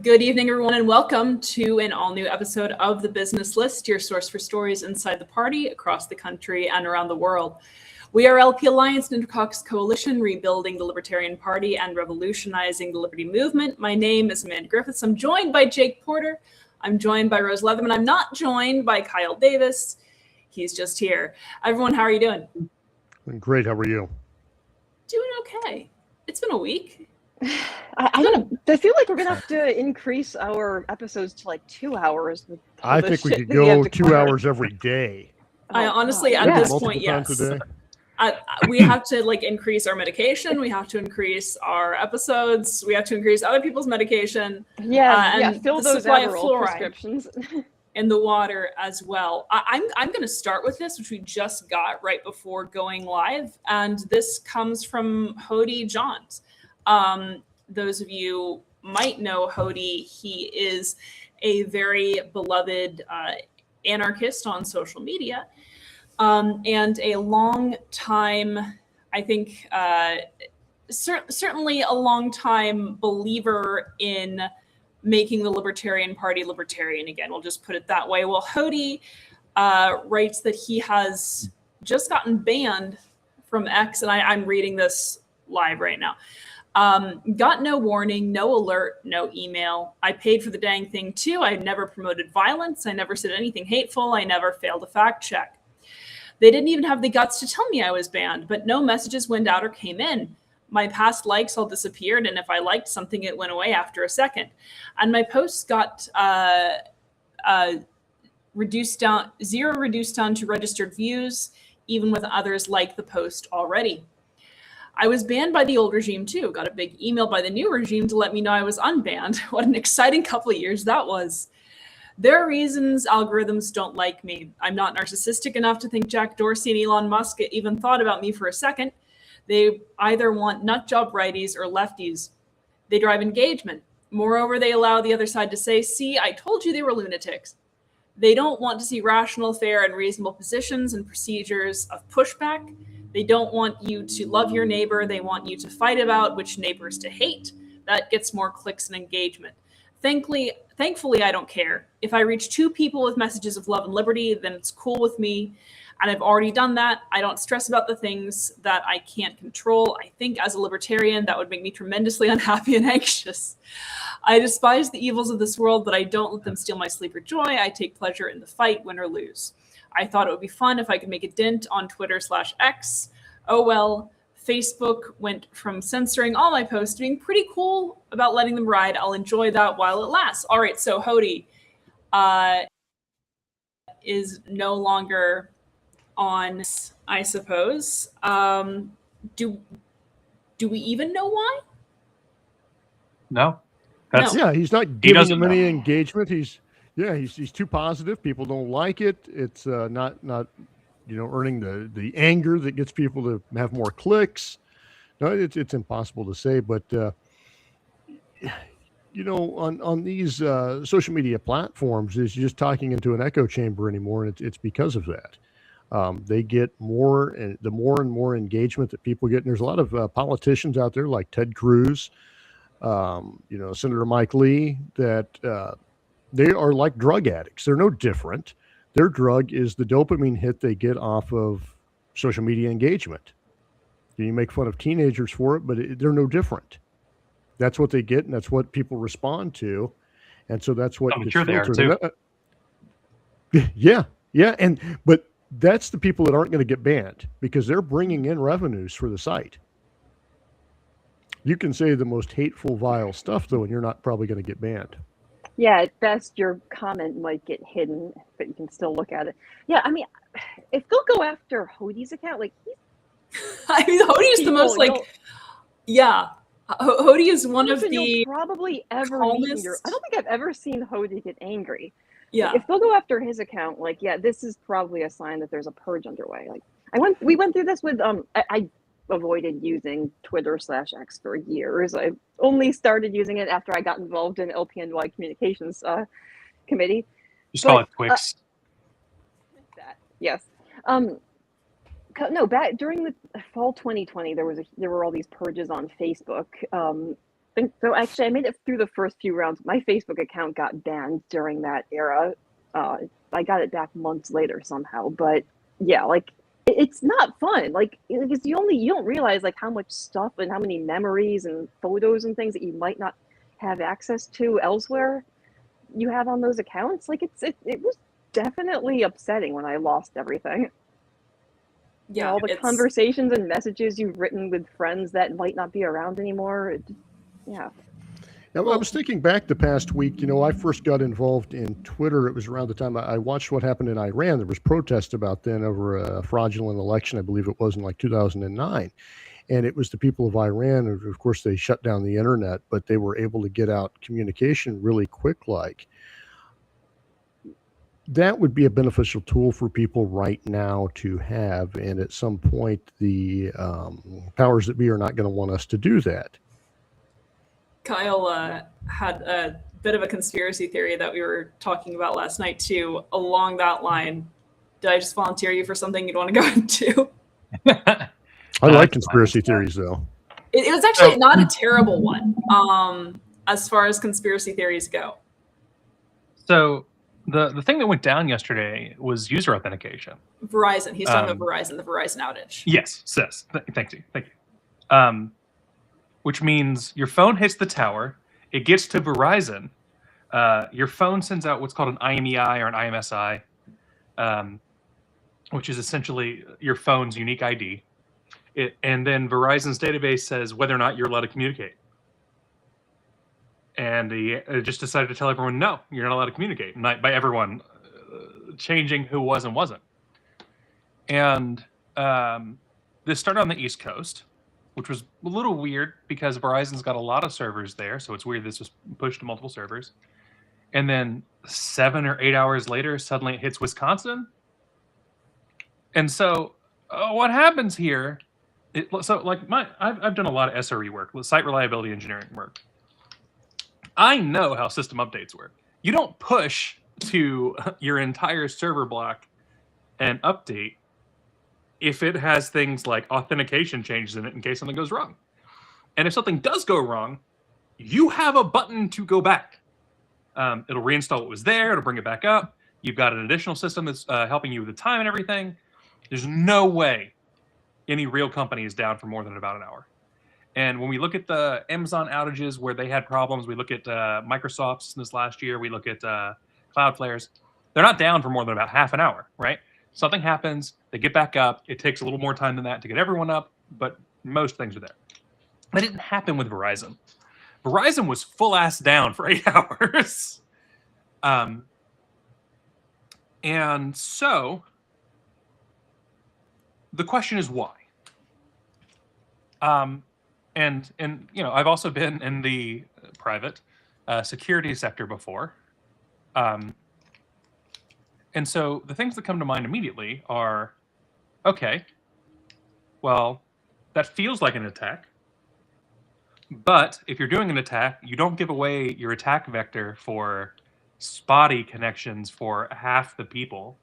Good evening, everyone, and welcome to an all-new episode of The Business List, your source for stories inside the party, across the country, and around the world. We are LP Alliance and Intercox Coalition, rebuilding the Libertarian Party and revolutionizing the Liberty Movement. My name is Amanda Griffiths. I'm joined by Jake Porter. I'm joined by Rose Leatherman. I'm not joined by Kyle Davis. He's just here. Everyone, how are you doing? Great. How are you? Doing okay. It's been a week. I don't know. I feel like we're gonna have to increase our episodes to like 2 hours. With I think we could go 2 hours every day. I honestly, at this point, yes. We have to increase our medication. We have to increase our episodes. We have to increase other people's medication. And fill those Adderall prescriptions in the water as well. I'm going to start with this, which we just got right before going live, and this comes from Hody Johns. Those of you might know Hody. He is a very beloved anarchist on social media, and a long time, I think, certainly a long time believer in making the Libertarian Party libertarian again. We'll just put it that way. Well, Hody writes that he has just gotten banned from X, and I'm reading this live right now. Got no warning, no alert, no email. I paid for the dang thing too. I never promoted violence. I never said anything hateful. I never failed a fact check. They didn't even have the guts to tell me I was banned, but no messages went out or came in. My past likes all disappeared, and if I liked something, it went away after a second. And my posts got reduced down to registered views, even with others like the post already. I was banned by the old regime too. Got a big email by the new regime to let me know I was unbanned. What an exciting couple of years that was. There are reasons algorithms don't like me. I'm not narcissistic enough to think Jack Dorsey and Elon Musk even thought about me for a second. They either want nutjob righties or lefties. They drive engagement. Moreover, they allow the other side to say, see, I told you they were lunatics. They don't want to see rational, fair, and reasonable positions and procedures of pushback. They don't want you to love your neighbor. They want you to fight about which neighbors to hate. That gets more clicks and engagement. Thankfully, I don't care. If I reach 2 people with messages of love and liberty, then it's cool with me. And I've already done that. I don't stress about the things that I can't control. I think as a libertarian, that would make me tremendously unhappy and anxious. I despise the evils of this world, but I don't let them steal my sleep or joy. I take pleasure in the fight, win or lose. I thought it would be fun if I could make a dent on Twitter/X. Oh well, Facebook went from censoring all my posts to being pretty cool about letting them ride. I'll enjoy that while it lasts. All right, so Hody is no longer on, I suppose. Do we even know why? No. He's not giving them any engagement. He's too positive. People don't like it. It's not earning the anger that gets people to have more clicks. No, it's impossible to say, but on these social media platforms, is just talking into an echo chamber anymore, and it's because of that. They get more, and the more and more engagement that people get. And there's a lot of politicians out there like Ted Cruz, Senator Mike Lee, that they are like drug addicts. They're no different. Their drug is the dopamine hit they get off of social media engagement. You make fun of teenagers for it, but they're no different. That's what they get, and that's what people respond to. And so that's what gets filtered. But that's the people that aren't going to get banned because they're bringing in revenues for the site. You can say the most hateful, vile stuff, though, and you're not probably going to get banned. Yeah, at best, your comment might get hidden, but you can still look at it. Yeah, I mean, if they'll go after Hody's account, Hody is the most Hody is one of the probably ever meet I don't think I've ever seen Hody get angry. Yeah. If they'll go after his account, this is probably a sign that there's a purge underway. We went through this with I avoided using Twitter/X for years. I only started using it after I got involved in LPNY communications committee. Just call it Twix. Yes. No, back during the fall 2020, there were all these purges on Facebook. think so. Actually, I made it through the first few rounds. My Facebook account got banned during that era. I got it back months later somehow. But yeah, like it's not fun. Like because you don't realize like how much stuff and how many memories and photos and things that you might not have access to elsewhere you have on those accounts. Like it was definitely upsetting when I lost everything. Yeah, All the conversations and messages you've written with friends that might not be around anymore. Yeah. Now, I was thinking back the past week, I first got involved in Twitter. It was around the time I watched what happened in Iran. There was protest about then over a fraudulent election. I believe it was in like 2009. And it was the people of Iran. And of course, they shut down the internet, but they were able to get out communication really quick like. That would be a beneficial tool for people right now to have. And at some point, the powers that be are not going to want us to do that. Kyle had a bit of a conspiracy theory that we were talking about last night, too. Along that line, did I just volunteer you for something you'd want to go into? I like conspiracy theories, though. It was actually not a terrible one as far as conspiracy theories go. So the thing that went down yesterday was user authentication. Verizon. He's talking about Verizon, the Verizon outage. Yes, sis. Thank you. Which means your phone hits the tower, it gets to Verizon, your phone sends out what's called an IMEI or an IMSI, which is essentially your phone's unique ID. And then Verizon's database says whether or not you're allowed to communicate. And he just decided to tell everyone, no, you're not allowed to communicate. And by everyone, changing who was and wasn't. And this started on the East Coast, which was a little weird because Verizon's got a lot of servers there. So it's weird this was pushed to multiple servers. And then 7 or 8 hours later, suddenly it hits Wisconsin. And so what happens here? I've done a lot of SRE work, site reliability engineering work. I know how system updates work. You don't push to your entire server block and update if it has things like authentication changes in it in case something goes wrong. And if something does go wrong, you have a button to go back. It'll reinstall what was there. It'll bring it back up. You've got an additional system that's helping you with the time and everything. There's no way any real company is down for more than about an hour. And when we look at the Amazon outages where they had problems, we look at Microsoft's this last year, we look at Cloudflare's, they're not down for more than about half an hour, right? Something happens, they get back up. It takes a little more time than that to get everyone up, but most things are there. That didn't happen with Verizon. Verizon was full ass down for 8 hours. And so the question is why? And I've also been in the private security sector before. And so the things that come to mind immediately are, okay, well, that feels like an attack. But if you're doing an attack, you don't give away your attack vector for spotty connections for half the people.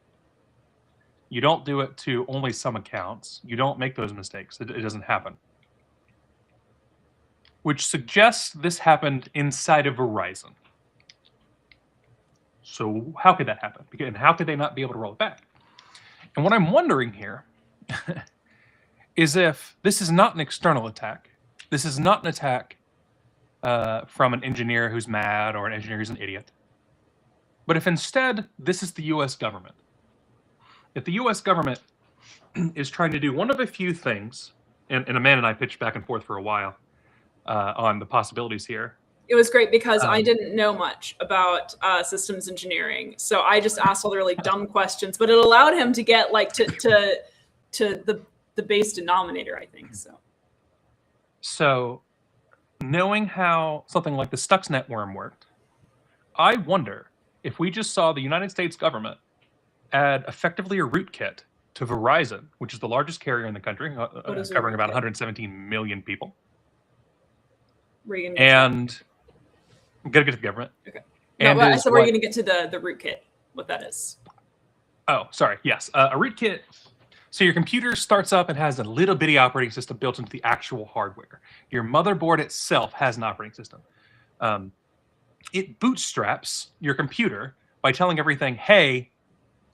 You don't do it to only some accounts. You don't make those mistakes. It doesn't happen. Which suggests this happened inside of Verizon. So how could that happen? And how could they not be able to roll it back? And what I'm wondering here is if this is not an external attack, this is not an attack from an engineer who's mad or an engineer who's an idiot, but if instead this is the US government. If the US government is trying to do one of a few things, and Amanda and I pitched back and forth for a while on the possibilities here. It was great because I didn't know much about systems engineering, so I just asked all the really dumb questions. But it allowed him to get like to the base denominator, I think. So, knowing how something like the Stuxnet worm worked, I wonder if we just saw the United States government add effectively a rootkit to Verizon, which is the largest carrier in the country, covering about 117 million people. And I'm going to get to the government. Okay. No, so we're going to get to the rootkit, what that is. Oh, sorry. Yes. A rootkit. So your computer starts up and has a little bitty operating system built into the actual hardware. Your motherboard itself has an operating system. It bootstraps your computer by telling everything, hey,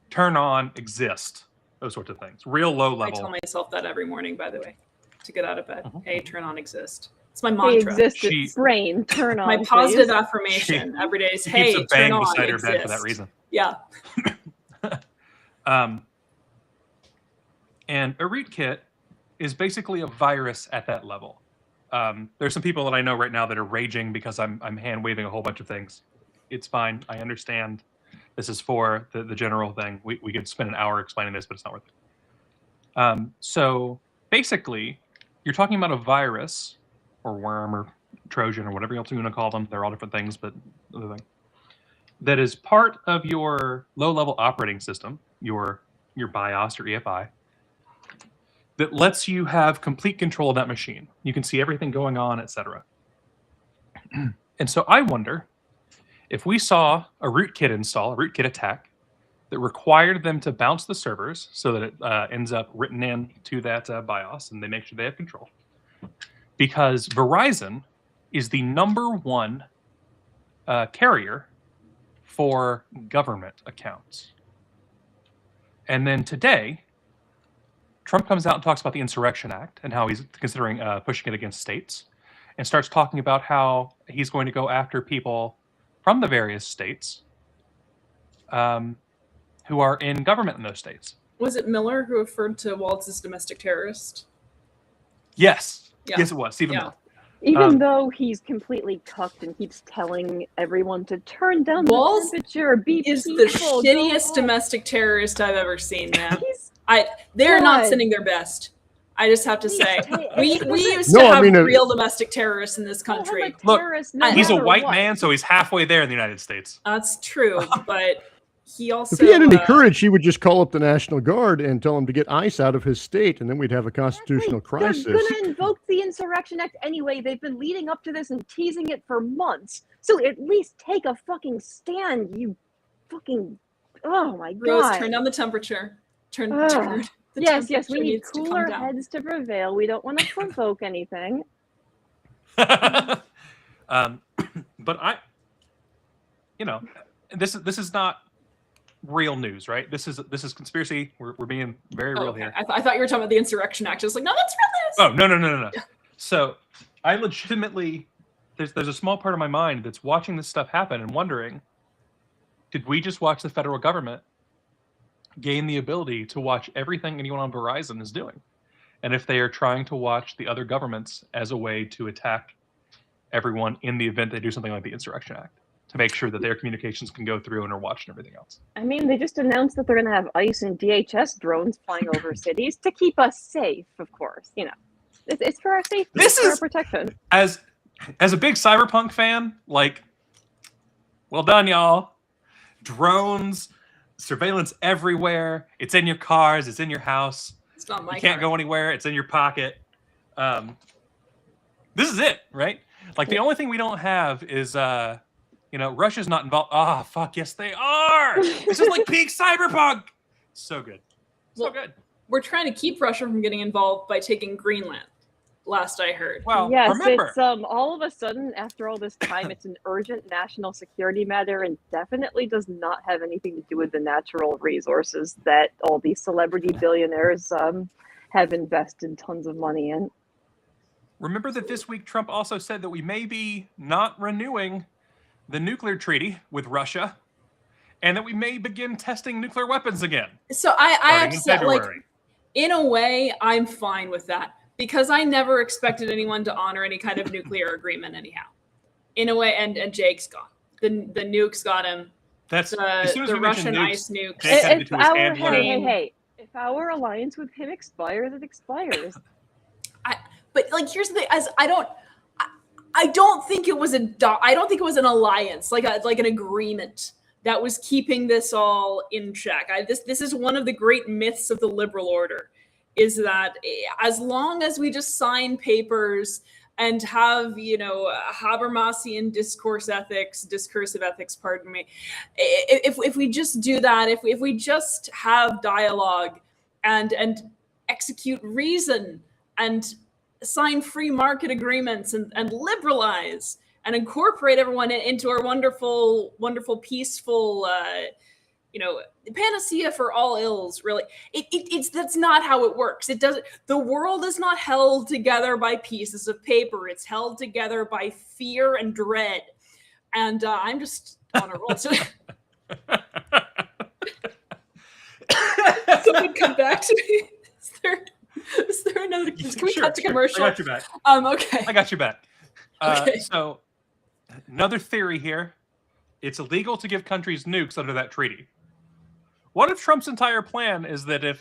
turn on exist, those sorts of things. Real low I level. tell myself that every morning, by the way, to get out of bed. Mhm. Hey, turn on exist. It's my Hey, mantra. existence, brain, turn on. My positive please. affirmation every day is, She hey, keeps a turn bang on beside her exist. bed for that reason. Yeah. And a rootkit is basically a virus at that level. There's some people that I know right now that are raging because I'm hand waving a whole bunch of things. It's fine. I understand. This is for the general thing. We could spend an hour explaining this, but it's not worth it. So basically, you're talking about a virus or worm or Trojan or whatever else you want to call them. They're all different things, but other thing that is part of your low-level operating system, your BIOS or EFI, that lets you have complete control of that machine. You can see everything going on, etc. And so I wonder if we saw a rootkit install, a rootkit attack, that required them to bounce the servers so that it ends up written in to that BIOS, and they make sure they have control. Because Verizon is the #1 carrier for government accounts. And then today, Trump comes out and talks about the Insurrection Act and how he's considering pushing it against states, and starts talking about how he's going to go after people from the various states who are in government in those states. Was it Miller who referred to Waltz as domestic terrorist? Yes. Yeah. Yes, it was. Stephen Yeah. Miller. Even though he's completely cucked and keeps telling everyone to turn down Waltz the temperature, be Is the peaceful, shittiest don't- domestic terrorist I've ever seen, man. He's They're not God. sending their best. I just have to Please say, take- we it used No, to I have mean, real domestic terrorists in this don't have a country. Look, terrorist no He's a matter white what. man, so he's halfway there in the United States. That's true, but he also. If he had any courage, he would just call up the National Guard and tell them to get ICE out of his state, and then we'd have a constitutional crisis. They're going to invoke the Insurrection Act anyway. They've been leading up to this and teasing it for months. So at least take a fucking stand, you fucking... Oh my Rose, God. turn down the temperature. Turn. Ugh. The Yes, we temperature need needs to come cooler down. heads to prevail. We don't want to provoke anything. But this is not real news, right? This is conspiracy. We're being very Oh, real okay. here. I thought you were talking about the Insurrection Act. I was like, no, that's real news. Oh no. So I legitimately, there's a small part of my mind that's watching this stuff happen and wondering, did we just watch the federal government gain the ability to watch everything anyone on Verizon is doing? And if they are trying to watch the other governments as a way to attack everyone in the event they do something like the Insurrection Act, to make sure that their communications can go through and are watched and everything else. I mean, they just announced that they're going to have ICE and DHS drones flying over cities to keep us safe, of course. You know, it's for our safety. This it's for our is- protection. As a big Cyberpunk fan, like, well done, y'all. Drones, surveillance everywhere. It's in your cars. It's in your house. It's not my You can't car. go anywhere. It's in your pocket. This is it, right? Like, the only thing we don't have is, Russia's not involved. Ah, fuck, yes, they are. This is like peak Cyberpunk. So good. So Well, good. We're trying to keep Russia from getting involved by taking Greenland. Last I heard. Well, Yes, remember, it's all of a sudden, after all this time, it's an urgent national security matter and definitely does not have anything to do with the natural resources that all these celebrity billionaires have invested tons of money in. remember that this week Trump also said that we may be not renewing the nuclear treaty with Russia, and that we may begin testing nuclear weapons again. So I starting have in to say, like, February. in a way, I'm fine with that because I never expected anyone to honor any kind of nuclear agreement anyhow. In a way, and Jake's gone. The nukes got him. That's as soon as The we mention Russian nukes, ice nukes. Jake had to If do his our handler. hey, if our alliance with him expires, it expires. But like, here's the thing: as I don't think it was I don't think it was an alliance, like an agreement that was keeping this all in check. This is one of the great myths of the liberal order, is that as long as we just sign papers and have, Habermasian discursive ethics, pardon me, if we just do that, if we just have dialogue, and execute reason and sign free market agreements and liberalize and incorporate everyone into our wonderful, wonderful, peaceful, panacea for all ills. Really, it's that's not how it works. It doesn't. The world is not held together by pieces of paper. It's held together by fear and dread. And I'm just on a roll. So, someone come back to me. Is there another? Can we cut to commercial? I got your back. Okay. I got your back. Okay. So, another theory here: it's illegal to give countries nukes under that treaty. What if Trump's entire plan is that if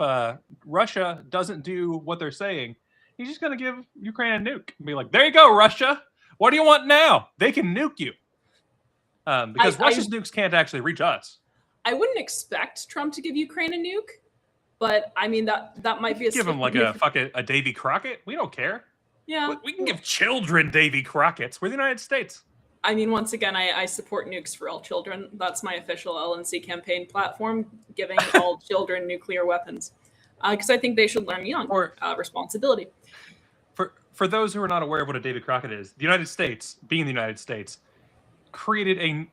Russia doesn't do what they're saying, he's just going to give Ukraine a nuke and be like, "There you go, Russia. What do you want now? They can nuke you." Because Russia's nukes can't actually reach us. I wouldn't expect Trump to give Ukraine a nuke, but I mean that might be a give him like a Davy Crockett. We don't care. Yeah, we can give children Davy Crockett's. We're the United States. I mean, once again, I support nukes for all children. That's my official LNC campaign platform, giving all children nuclear weapons, because I think they should learn young responsibility. For those who are not aware of what a Davy Crockett is, the United States, being the United States, created a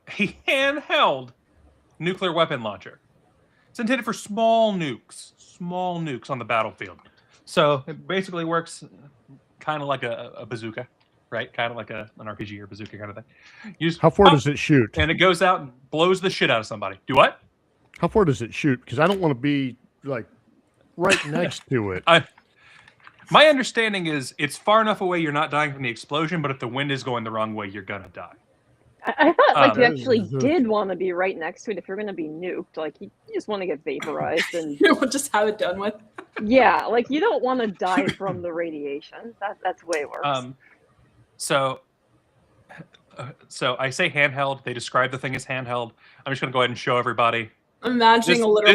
handheld nuclear weapon launcher. It's intended for small nukes on the battlefield. So it basically works kind of like a bazooka, right? Kind of like an RPG or bazooka kind of thing. How far does it shoot? And it goes out and blows the shit out of somebody. Do what? How far does it shoot? Because I don't want to be like right next to it. My understanding is it's far enough away you're not dying from the explosion, but if the wind is going the wrong way, you're gonna die. I thought you actually did want to be right next to it if you're going to be nuked. Like you just want to get vaporized and just have it done with. Yeah, like you don't want to die from the radiation. That's way worse. So I say handheld. They describe the thing as handheld. I'm just going to go ahead and show everybody. I'm imagining a little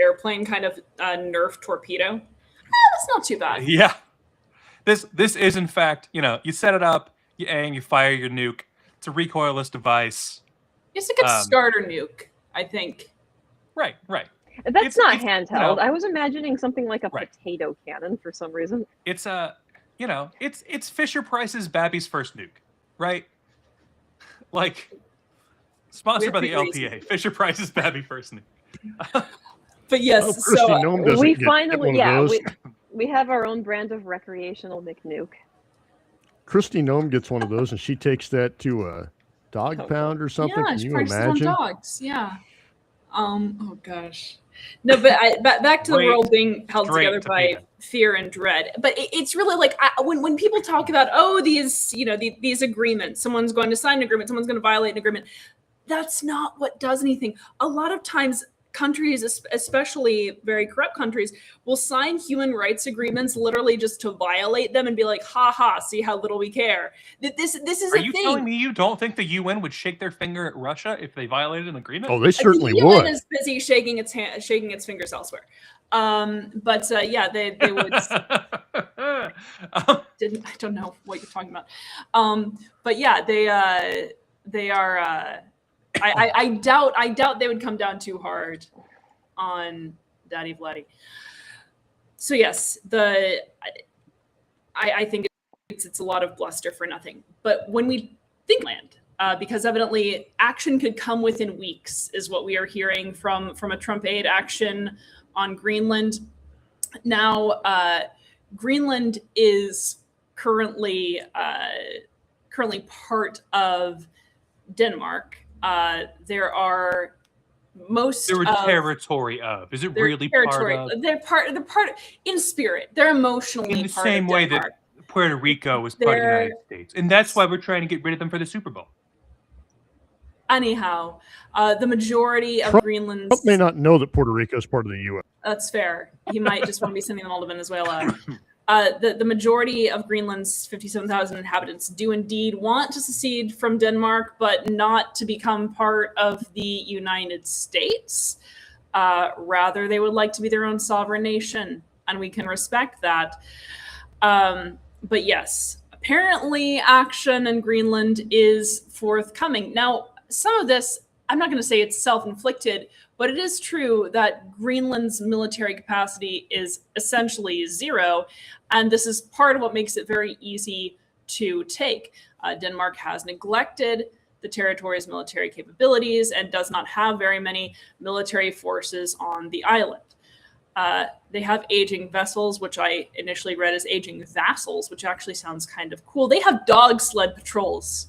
airplane kind of Nerf torpedo. That's not too bad. Yeah, this is in fact, you set it up, you aim, you fire your nuke. It's a recoilless device. It's like a starter nuke, I think. Right. That's not handheld. I was imagining something like a potato cannon for some reason. It's it's Fisher Price's Babby's first nuke, right? Like sponsored by the LPA. Fisher Price's Babby first nuke. But yes, we finally we have our own brand of recreational McNuke. Kristi Noem gets one of those, and she takes that to a dog pound or something. Yeah, Can she you prices imagine? on dogs. Yeah. Oh gosh. No, but back to the world being held together by fear and dread. But it's really like when people talk about these agreements, someone's going to sign an agreement, someone's going to violate an agreement. That's not what does anything. A lot of times, countries, especially very corrupt countries, will sign human rights agreements literally just to violate them and be like, "Ha ha! See how little we care." This is a thing. Are you telling me you don't think the UN would shake their finger at Russia if they violated an agreement? Oh, they certainly would. The UN is busy shaking its fingers elsewhere. But they would. I don't know what you're talking about. But yeah, they are. I doubt they would come down too hard on Daddy Vladdy. So yes, I think it's a lot of bluster for nothing. But when we think land, because evidently action could come within weeks, is what we are hearing from a Trump aid action on Greenland. Now, Greenland is currently part of Denmark. There are territory of. Is it really territory? part of? They're part in spirit. They're emotionally in the part same of way Denmark. that Puerto Rico was part of the United States, and that's why we're trying to get rid of them for the Super Bowl. Anyhow, the majority of Greenland's. Trump may not know that Puerto Rico is part of the U.S. That's fair. He might just want to be sending them all to Venezuela. The majority of Greenland's 57,000 inhabitants do indeed want to secede from Denmark, but not to become part of the United States. Rather, they would like to be their own sovereign nation, and we can respect that. But yes, apparently action in Greenland is forthcoming. Now, some of this I'm not going to say it's self-inflicted, but it is true that Greenland's military capacity is essentially zero. And this is part of what makes it very easy to take. Denmark has neglected the territory's military capabilities and does not have very many military forces on the island. They have aging vessels, which I initially read as aging vassals, which actually sounds kind of cool. They have dog sled patrols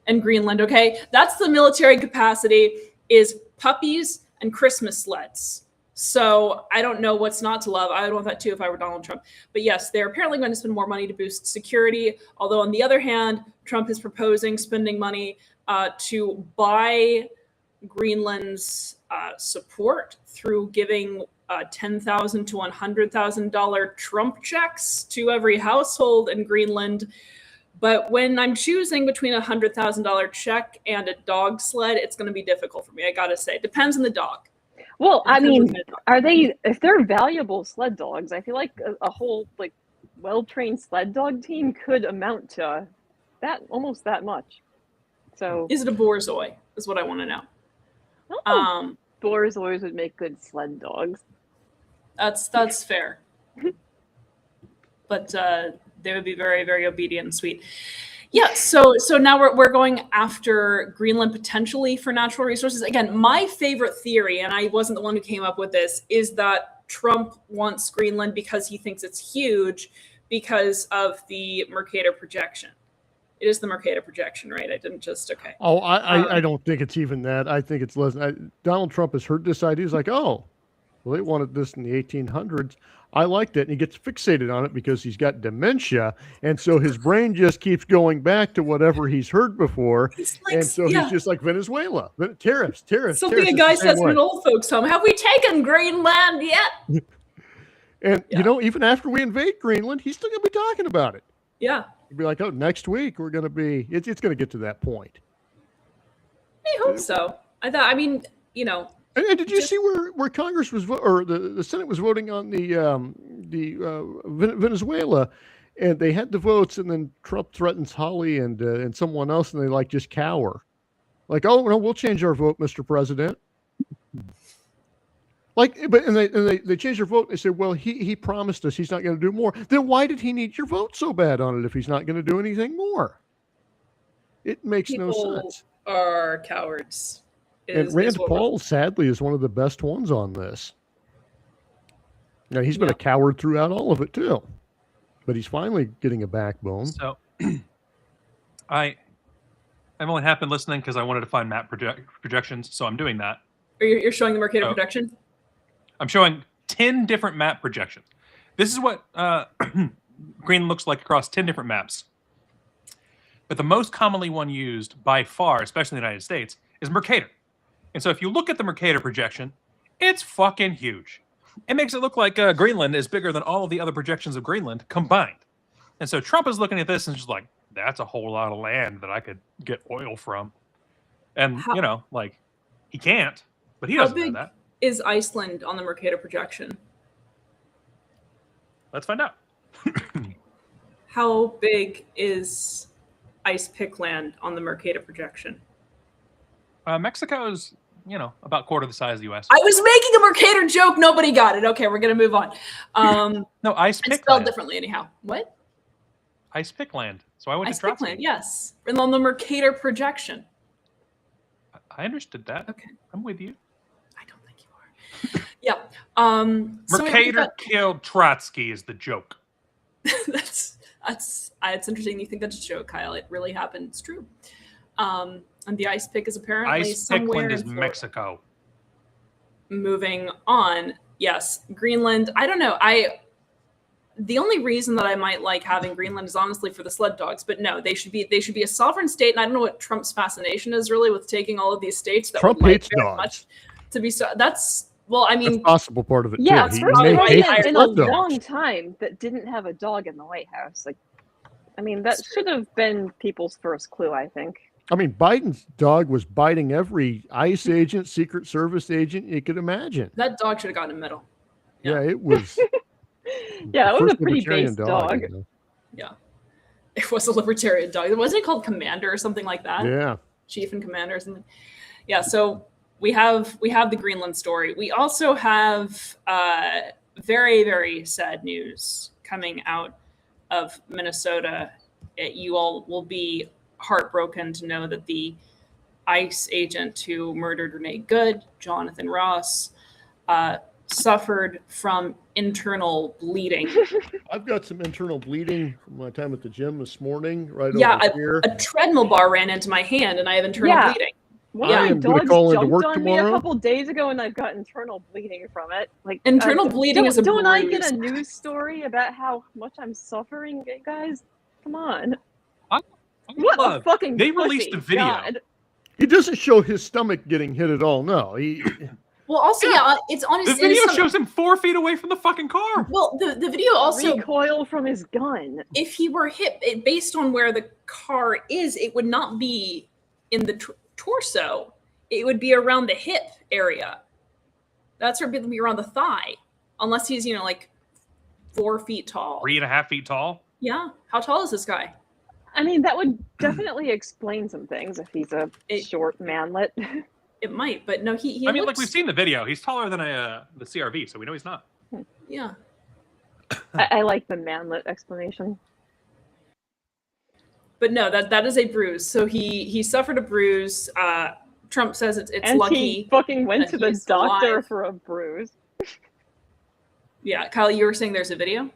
in Greenland, okay? That's the military capacity, is puppies and Christmas sleds. So I don't know what's not to love. I would want that too if I were Donald Trump. But yes, they're apparently going to spend more money to boost security. Although on the other hand, Trump is proposing spending money to buy Greenland's support through giving $10,000 to $100,000 Trump checks to every household in Greenland. But when I'm choosing between a $100,000 check and a dog sled, it's going to be difficult for me. I gotta say, it depends on the dog. Well, I mean, are they, if they're valuable sled dogs, I feel like a whole like well-trained sled dog team could amount to that, almost that much. So Is it a Borzoi? Is what I want to know. Borzoi would make good sled dogs. That's fair. But they would be very, very obedient and sweet. Yeah, so now we're going after Greenland potentially for natural resources. Again, my favorite theory, and I wasn't the one who came up with this, is that Trump wants Greenland because he thinks it's huge because of the Mercator projection. It is the Mercator projection, right? I didn't just, okay. Oh, I don't think it's even that. I think it's less. Donald Trump has heard this idea. He's like, oh, well, they wanted this in the 1800s. I like that. And he gets fixated on it because he's got dementia. And so his brain just keeps going back to whatever he's heard before. Like, and so he's just like Venezuela. Tariffs. Something a guy says in an old folks home. Have we taken Greenland yet? And, you know, even after we invade Greenland, he's still going to be talking about it. Yeah. He'd be like, oh, next week we're going to be, it's going to get to that point. I hope so. I mean, you know. And did you see where Congress was, or the Senate was voting on the Venezuela, and they had the votes, and then Trump threatens Holly and someone else, and they like just cower, like, oh no, we'll change our vote, Mr. President. Like, but they changed their vote. They said, well, he promised us he's not going to do more. Then why did he need your vote so bad on it if he's not going to do anything more? It makes no sense. Are cowards. And Rand Paul, sadly, is one of the best ones on this. Now, he's been a coward throughout all of it, too. But he's finally getting a backbone. So, I've only been listening because I wanted to find map projections, so I'm doing that. You're showing the Mercator projection? I'm showing 10 different map projections. This is what Greenland looks like across 10 different maps. But the most commonly one used by far, especially in the United States, is Mercator. And so if you look at the Mercator projection, it's fucking huge. It makes it look like Greenland is bigger than all of the other projections of Greenland combined. And so Trump is looking at this and just like, that's a whole lot of land that I could get oil from. And, you know, like, he can't, but he doesn't know that. Is Iceland on the Mercator projection? Let's find out. How big is Ice Pick Land on the Mercator projection? Mexico is, you know, about quarter the size of the U.S. I was making a Mercator joke. Nobody got it. Okay, we're going to move on. No, Ice Pick It's spelled Land. differently anyhow. What? Ice Pick Land. So I went Ice to Trotsky. Pick Land, yes. And on the Mercator projection. I understood that. Okay. I'm with you. I don't think you are. Yeah. Mercator killed Trotsky is the joke. It's interesting you think that's a joke, Kyle. It really happened. It's true. And the Ice Pick is apparently Ice somewhere Pickland is in Mexico. Moving on. Yes, Greenland. I don't know. The only reason that I might like having Greenland is honestly for the sled dogs, but no, they should be a sovereign state. And I don't know what Trump's fascination is really with taking all of these states that Trump would like hates very dogs. much to be so. That's well, I mean, That's a possible part of it. Yeah, too. it's He first may hate president in a sled dogs. long time that didn't have a dog in the White House. Like, I mean, that should have been people's first clue, I think. I mean, Biden's dog was biting every ICE agent, Secret Service agent you could imagine. that dog should have gotten a medal. Yeah, it was. Yeah, it was a first pretty libertarian base dog. you know? Yeah, it was a libertarian dog. Wasn't it called Commander or something like that? Yeah. Chief and Commander or something. yeah, so we have the Greenland story. We also have very, very sad news coming out of Minnesota. You all will be heartbroken to know that the ICE agent who murdered Renee Good, Jonathan Ross, suffered from internal bleeding. I've got some internal bleeding from my time at the gym this morning, right Yeah, over here. a treadmill bar ran into my hand and I have internal Yeah. bleeding. One Yeah. of I my am gonna dogs call into jumped work on me a tomorrow. couple days ago, and I've got internal bleeding from it. Like Internal bleeding is a Don't I get bruise. a news story about how much I'm suffering, guys? Come on! What a Look, fucking they released pussy. a video. God. He doesn't show his stomach getting hit at all. No, Well, also, yeah, it's on The his video Insta- shows him 4 feet away from the fucking car. Well, the video also, Recoil from his gun. if he were hit, based on where the car is, it would not be in the torso. It would be around the hip area. That's where it would be around the thigh, unless he's, like 4 feet tall. 3.5 feet tall. Yeah. How tall is this guy? I mean, that would definitely explain some things if he's a short manlet. It might, but no, he I mean, looks, like, we've seen the video. He's taller than the CRV, so we know he's not. yeah. I like the manlet explanation. But no, that is a bruise. So he suffered a bruise. Trump says it's And lucky. he fucking went that to the he's doctor alive. for a bruise. Yeah, Kyle, you were saying there's a video?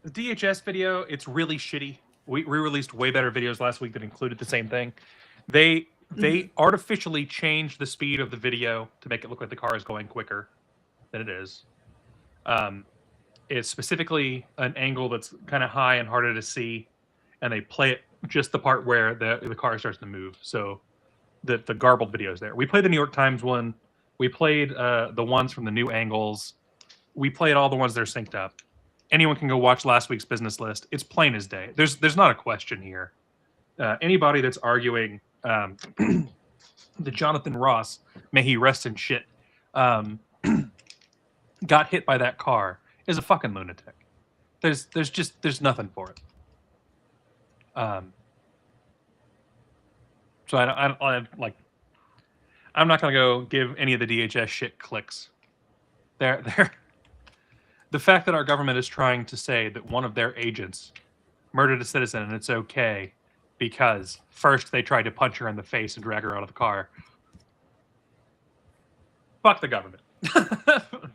The DHS video, it's really shitty. We released way better videos last week that included the same thing. They artificially changed the speed of the video to make it look like the car is going quicker than it is. It's specifically an angle that's kind of high and harder to see, and they play it just the part where the car starts to move. So the garbled video is there. We played the New York Times one. We played the ones from the new angles. We played all the ones that are synced up. Anyone can go watch last week's business list. It's plain as day. There's not a question here. Anybody that's arguing that Jonathan Ross, may he rest in shit, got hit by that car is a fucking lunatic. There's nothing for it. So I'm not gonna go give any of the DHS shit clicks. They're the fact that our government is trying to say that one of their agents murdered a citizen and it's okay because first they tried to punch her in the face and drag her out of the car. Fuck the government.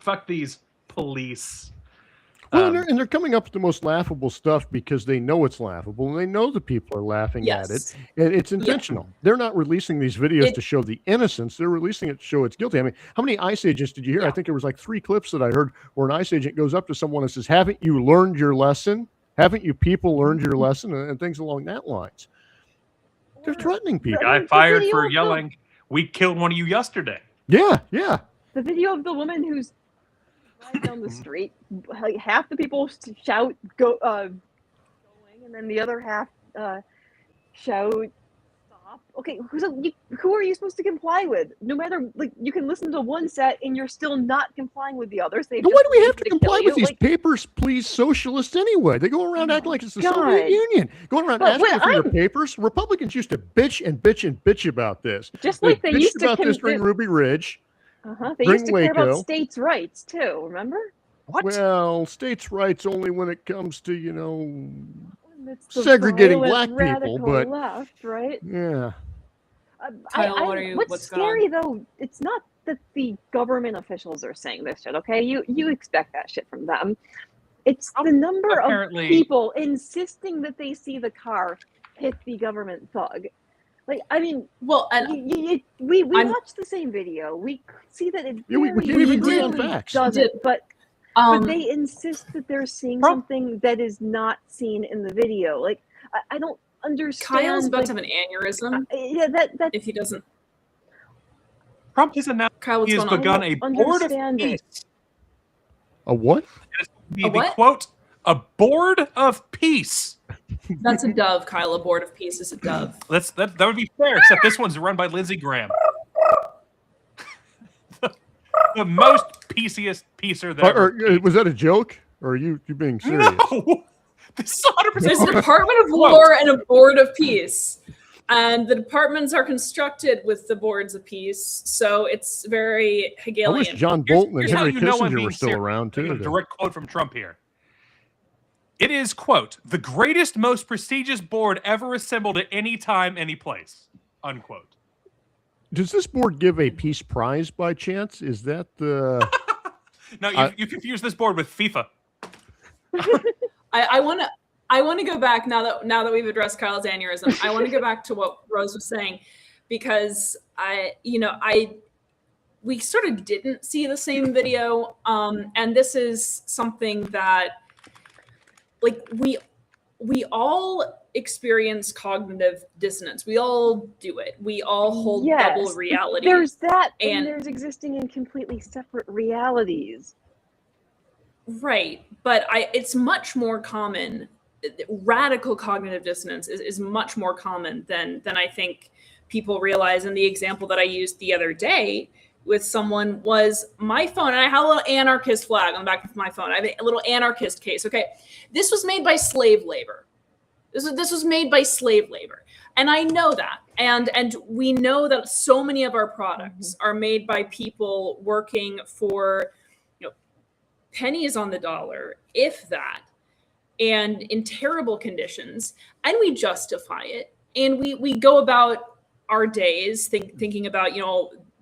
Fuck these police. well, and they're coming up with the most laughable stuff because they know it's laughable and they know the people are laughing at it, Yes. and it's intentional. They're not releasing these videos to show the innocence; they're releasing it to show it's guilty. I mean, how many ICE agents did you hear? I think there was like 3 clips that I heard where an ICE agent goes up to someone and says, "Haven't you learned your lesson? Haven't you people learned your lesson?" and things along that lines. They're threatening people. I mean, Guy the fired video for of the- yelling, "We killed one of you yesterday." Yeah, yeah. The video of the woman who's right down the street, like half the people shout "go," going, and then the other half shout "stop." Okay, who are you supposed to comply with? No matter, like, you can listen to one set and you're still not complying with the others. They But why do we have to comply with these papers, please, socialists anyway? They go around acting like it's the Soviet God. Union, going around But asking for your I'm- papers. Republicans used to bitch and bitch and bitch about this. Just like they bitched used to about this during Ruby Ridge. They during used to care about Waco. states' rights too. Remember? What? Well, states' rights only when it comes to, It's the segregating violent black people, radical but- left, right? yeah. Kyle, what's what's going on? scary though, it's not that the government officials are saying this shit, okay? You expect that shit from them. It's the number Apparently- of people insisting that they see the car hit the government thug. Like, I mean, Well, and we I'm- watch the same video. We see that it Yeah, we very can't even agree on clearly facts. doesn't, but they insist that they're seeing Trump- something that is not seen in the video. Like, I don't understand. Kyle's about like, to have an aneurysm yeah, that if he doesn't. Trump has announced Kyle, what's he has going on? begun a board of Understand it. peace. A what? The what? quote, a board of peace. That's a dove, Kyle. A board of peace is a dove. That would be fair, except this one's run by Lindsey Graham. the most peaciest peacer that ever. Was that a joke? Or are you being serious? No! This is 100% There's a true. Department of Quote. War and a board of peace. And the departments are constructed with the boards of peace, so it's very I Hegelian. wish John Bolton and Here's how Henry you know I'm Kissinger being were still serious. around I got too. a direct quote from Trump here. It is, quote, the greatest, most prestigious board ever assembled at any time, any place, unquote. Does this board give a peace prize by chance? Is that the? No, you confuse this board with FIFA. I want to go back now that we've addressed Kyle's aneurysm. I want to go back to what Rose was saying, because we sort of didn't see the same video, and this is something that, like, we all experience cognitive dissonance. We all do it. We all hold double reality. There's that, and And- there's existing in completely separate realities. Right, but it's much more common. Radical cognitive dissonance is much more common than I think people realize. And the example that I used the other day with someone was my phone, and I had a little anarchist flag on the back of my phone. I have a little anarchist case. Okay, this was made by slave labor. This was made by slave labor, and I know that, and we know that so many of our products are made by people working for, pennies on the dollar, if that, and in terrible conditions, and we justify it, and we go about our days thinking about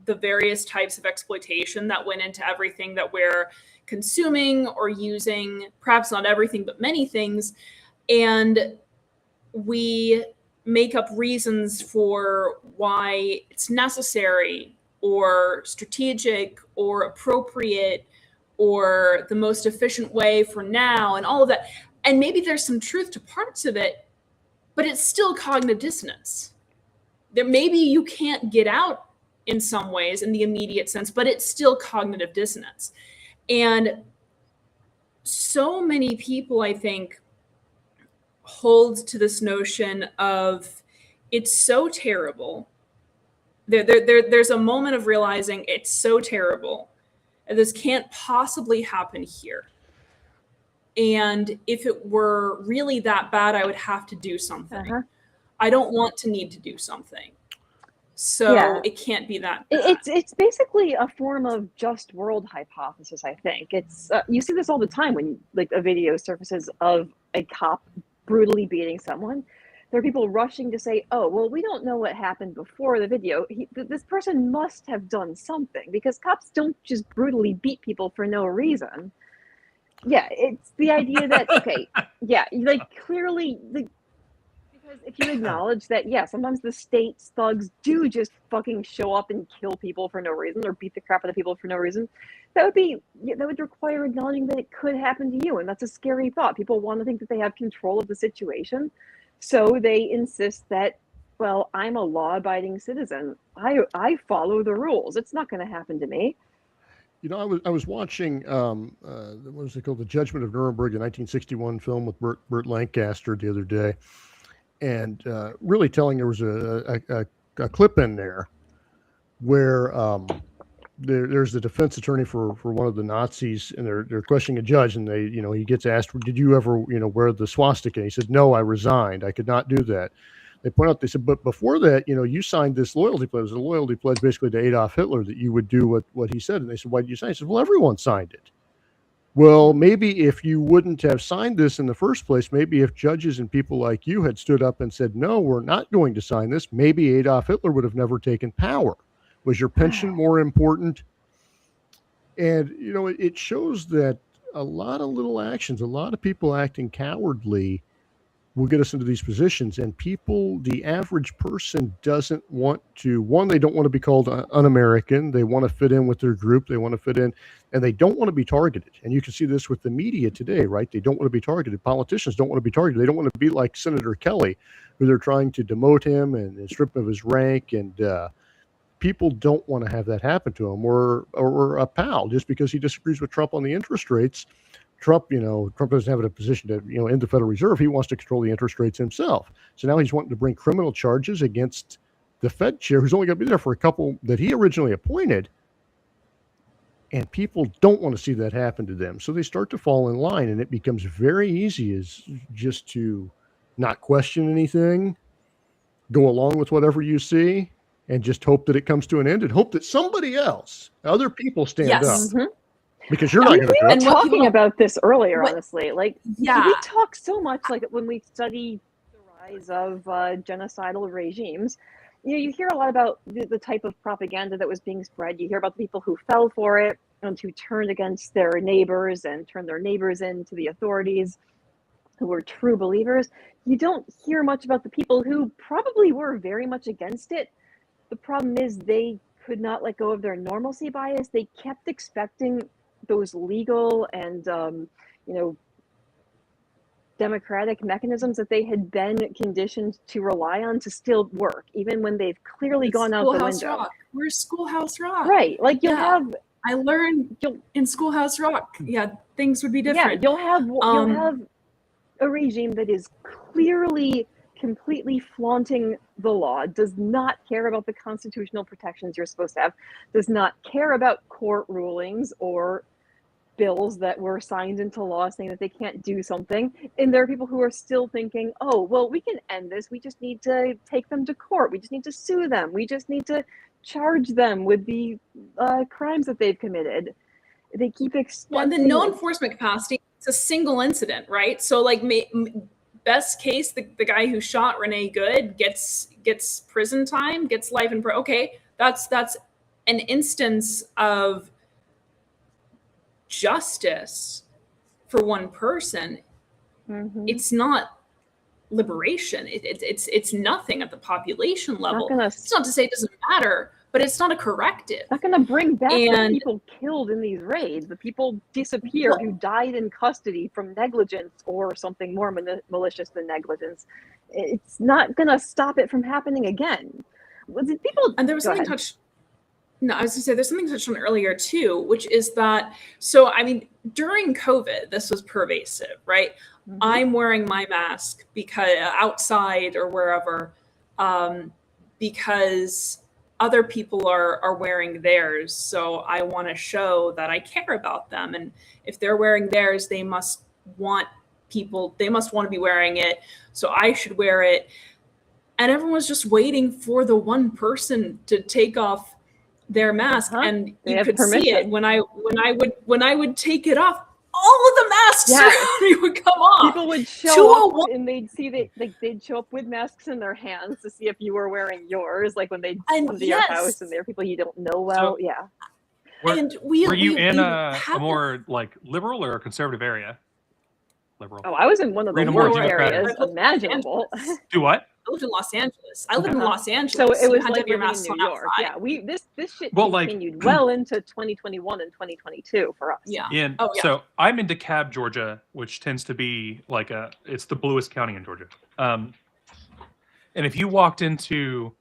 the various types of exploitation that went into everything that we're consuming or using, perhaps not everything, but many things, and we make up reasons for why it's necessary or strategic or appropriate or the most efficient way for now, and all of that. And maybe there's some truth to parts of it, but it's still cognitive dissonance. There, maybe you can't get out in some ways in the immediate sense, but it's still cognitive dissonance. And so many people, I think, hold to this notion of it's so terrible. There's a moment of realizing it's so terrible. This can't possibly happen here. And if it were really that bad, I would have to do something. I don't want to need to do something. So it can't be that bad. It's basically a form of just world hypothesis, I think. It's you see this all the time when a video surfaces of a cop brutally beating someone. There are people rushing to say, oh, well, we don't know what happened before the video. This person must have done something, because cops don't just brutally beat people for no reason. Yeah, it's the idea that, okay, clearly, because if you acknowledge that, sometimes the state's thugs do just fucking show up and kill people for no reason or beat the crap out of people for no reason, that would require acknowledging that it could happen to you. And that's a scary thought. People want to think that they have control of the situation. So they insist that, well, I'm a law-abiding citizen. I follow the rules. It's not going to happen to me. I was watching what was it called, The Judgment of Nuremberg, the 1961 film with Burt Lancaster the other day, and really telling, there was a clip in there where there's the defense attorney for one of the Nazis, and they're questioning a judge, and he gets asked, did you ever wear the swastika? And he said, no, I resigned. I could not do that. They point out, they said, but before that, you signed this loyalty pledge. It was a loyalty pledge basically to Adolf Hitler, that you would do what he said. And they said, why did you sign it? He said, well, everyone signed it. Well, maybe if you wouldn't have signed this in the first place, maybe if judges and people like you had stood up and said, no, we're not going to sign this, maybe Adolf Hitler would have never taken power. Was your pension more important? And, it shows that a lot of little actions, a lot of people acting cowardly will get us into these positions. And the average person doesn't want to, they don't want to be called un-American. They want to fit in with their group. They want to fit in, and they don't want to be targeted. And you can see this with the media today, right? They don't want to be targeted. Politicians don't want to be targeted. They don't want to be like Senator Kelly, who they're trying to demote him and strip him of his rank. And people don't want to have that happen to him, or a pal, just because he disagrees with Trump on the interest rates. Trump doesn't have a position to, end the Federal Reserve. He wants to control the interest rates himself. So now he's wanting to bring criminal charges against the Fed chair, who's only going to be there for a couple that he originally appointed. And people don't want to see that happen to them. So they start to fall in line, and it becomes very easy as just to not question anything, go along with whatever you see and just hope that it comes to an end and hope that somebody else, other people stand Yes. up Mhm. because you're not going to do it. And We what were talking people- about this earlier, what- honestly. Like, Yeah. we talk so much, like when we study the rise of genocidal regimes. You hear a lot about the type of propaganda that was being spread. You hear about the people who fell for it and who turned against their neighbors and turned their neighbors into the authorities, who were true believers. You don't hear much about the people who probably were very much against it. The problem is they could not let go of their normalcy bias. They kept expecting those legal and democratic mechanisms that they had been conditioned to rely on to still work, even when they've clearly gone out the Schoolhouse window. Rock. Where's Schoolhouse Rock? Right, like you'll Yeah. have I learned You'll- in Schoolhouse Rock. Yeah, things would be yeah, different. you'll have Um, a regime that is clearly completely flaunting the law, does not care about the constitutional protections you're supposed to have, does not care about court rulings or bills that were signed into law saying that they can't do something. And there are people who are still thinking, oh, well, we can end this. We just need to take them to court. We just need to sue them. We just need to charge them with the crimes that they've committed. They keep expecting. Well, and the no enforcement capacity, it's a single incident, right? So, like, best case, the guy who shot Renee Good gets prison time, gets life in prison. Okay, that's an instance of justice for one person. Mhm. It's not liberation. It's nothing at the population level. It's not to say it doesn't matter, but it's not a corrective. Not going to bring back the And- people killed in these raids, the people disappeared who died in custody from negligence or something more malicious than negligence. It's not going to stop it from happening again. People, And there was go something ahead. touched. No, I was going to say there's something touched on earlier too, which is that. So I mean, during COVID, this was pervasive, right? Mhm. I'm wearing my mask because outside or wherever, because other people are wearing theirs. So I want to show that I care about them, and if they're wearing theirs, they must want to be wearing it. So I should wear it. And everyone was just waiting for the one person to take off their mask, Uh-huh. and They you have could see it permission. when I would take it off. All of the masks Yeah. around me would come off. People would show up 201 and they'd see they'd show up with masks in their hands to see if you were wearing yours, like when they'd And come to your yes. house and there are people you don't know well. So- Yeah. Were, And we were you we- in we a had more like liberal or a conservative area? Liberal. Oh, I was in one of Were you the in a more worst democratic- areas imaginable. Do what? I lived in Los Angeles. I lived in Uh-huh. Los Angeles. So it You was had to like have your living in mask New on York. outside. Yeah, this shit Well, like- continued well into 2021 and 2022 for us. Yeah. In So I'm in DeKalb, Georgia, which tends to be like it's the bluest county in Georgia. And if you walked into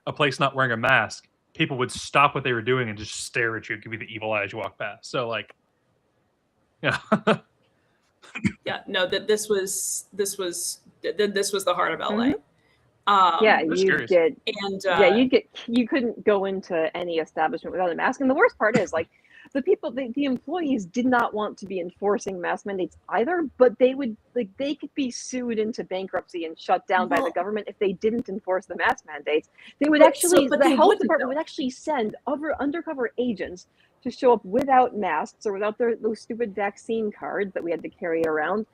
a place not wearing a mask, people would stop what they were doing and just stare at you and give you the evil eye as you walk past. So like, yeah. Yeah, no, that this was the heart of LA. Yeah, just you curious. get and you couldn't go into any establishment without a mask. And the worst part is like the employees did not want to be enforcing mask mandates either, but they could be sued into bankruptcy and shut down by the Well- government if they didn't enforce the mask mandates. They would But actually but the they health wouldn't, department though. would actually send undercover agents to show up without masks or without those stupid vaccine cards that we had to carry around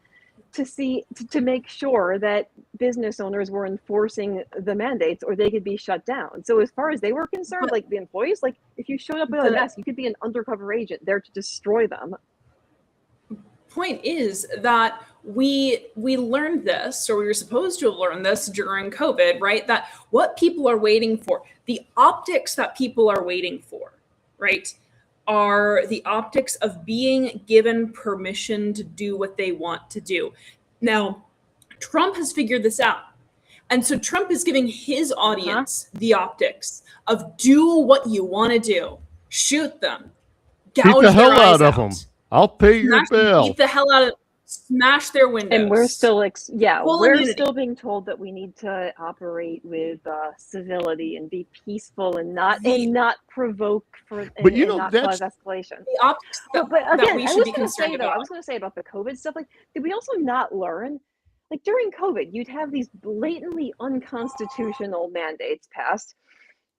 to make sure that business owners were enforcing the mandates or they could be shut down. So as far as they were concerned, But- like the employees, like if you showed up without a The- mask, you could be an undercover agent there to destroy them. point is that we learned this, or we were supposed to have learned this during COVID, right? That what people are waiting for, the optics that people are waiting for, right, are the optics of being given permission to do what they want to do. Now, Trump has figured this out. And so Trump is giving his audience the optics of do what you want to do, shoot them, Beat gouge the hell their eyes out of them. I'll pay your bill. Beat the hell out of, smash their windows. And we're still Full we're immunity. still being told that we need to operate with civility and be peaceful and not provoke But you and know, not that's- cause escalation. the optics But that again, we I should was be going to say concerned though, I about. was going to say about the COVID stuff. Like, did we also not learn? like during COVID, you'd have these blatantly unconstitutional mandates passed.